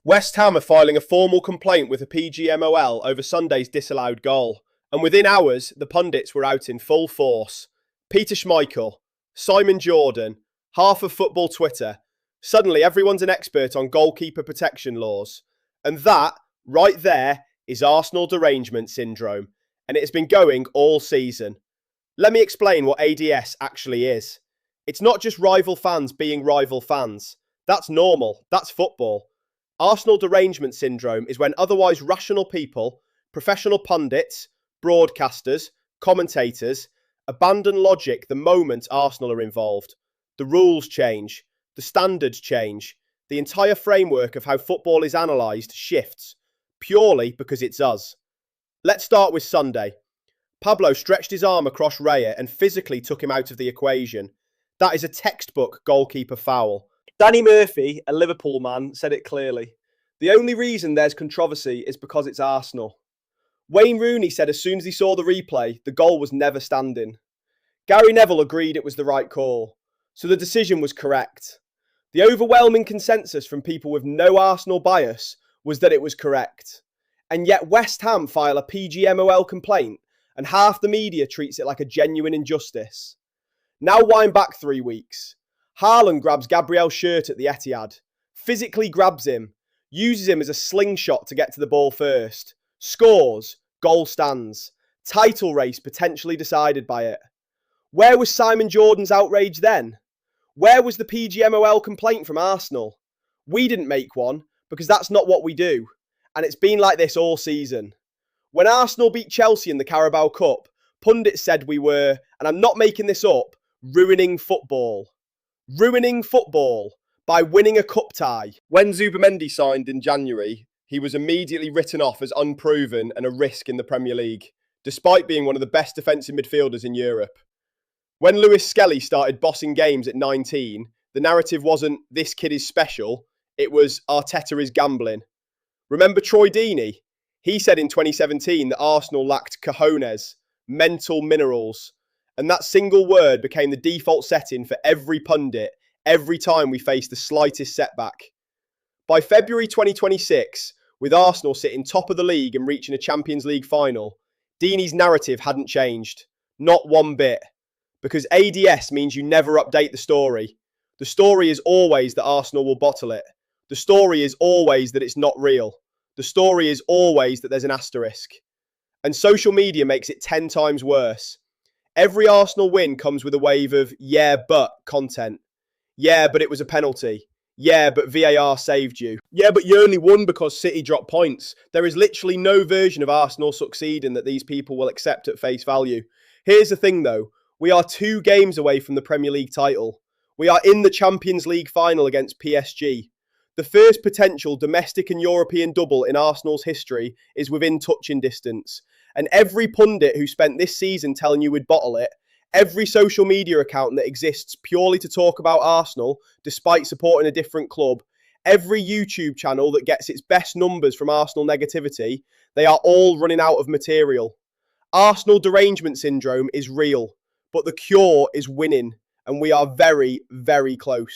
West Ham are filing a formal complaint with the PGMOL over Sunday's disallowed goal, and within hours, the pundits were out in full force. Peter Schmeichel, Simon Jordan, half of football Twitter. Suddenly, everyone's an expert on goalkeeper protection laws. And that, right there, is Arsenal derangement syndrome, and it has been going all season. Let me explain what ADS actually is. It's not just rival fans being rival fans. That's normal. That's football. Arsenal derangement syndrome is when otherwise rational people, professional pundits, broadcasters, commentators, abandon logic the moment Arsenal are involved. The rules change. The standards change. The entire framework of how football is analysed shifts, purely because it's us. Let's start with Sunday. Pablo stretched his arm across Raya and physically took him out of the equation. That is a textbook goalkeeper foul. Danny Murphy, a Liverpool man, said it clearly. The only reason there's controversy is because it's Arsenal. Wayne Rooney said as soon as he saw the replay, the goal was never standing. Gary Neville agreed it was the right call, so the decision was correct. The overwhelming consensus from people with no Arsenal bias was that it was correct. And yet West Ham file a PGMOL complaint and half the media treats it like a genuine injustice. Now wind back 3 weeks. Haaland grabs Gabriel's shirt at the Etihad, physically grabs him, uses him as a slingshot to get to the ball first, scores, goal stands, title race potentially decided by it. Where was Simon Jordan's outrage then? Where was the PGMOL complaint from Arsenal? We didn't make one because that's not what we do, and it's been like this all season. When Arsenal beat Chelsea in the Carabao Cup, pundits said we were, and I'm not making this up, ruining football. Ruining football by winning a cup tie. When Zubamendi signed in January, he was immediately written off as unproven and a risk in the Premier League, despite being one of the best defensive midfielders in Europe. When Lewis Skelly started bossing games at 19, the narrative wasn't, this kid is special, it was, Arteta is gambling. Remember Troy Deeney? He said in 2017 that Arsenal lacked cojones, mental minerals, and that single word became the default setting for every pundit every time we faced the slightest setback. By February 2026, with Arsenal sitting top of the league and reaching a Champions League final, Deeney's narrative hadn't changed. Not one bit. Because ADS means you never update the story. The story is always that Arsenal will bottle it. The story is always that it's not real. The story is always that there's an asterisk. And social media makes it 10 times worse. Every Arsenal win comes with a wave of, yeah, but content. Yeah, but it was a penalty. Yeah, but VAR saved you. Yeah, but you only won because City dropped points. There is literally no version of Arsenal succeeding that these people will accept at face value. Here's the thing though. We are 2 games away from the Premier League title. We are in the Champions League final against PSG. The first potential domestic and European double in Arsenal's history is within touching distance. And every pundit who spent this season telling you we'd bottle it, every social media account that exists purely to talk about Arsenal, despite supporting a different club, every YouTube channel that gets its best numbers from Arsenal negativity, they are all running out of material. Arsenal derangement syndrome is real, but the cure is winning, and we are very, very close.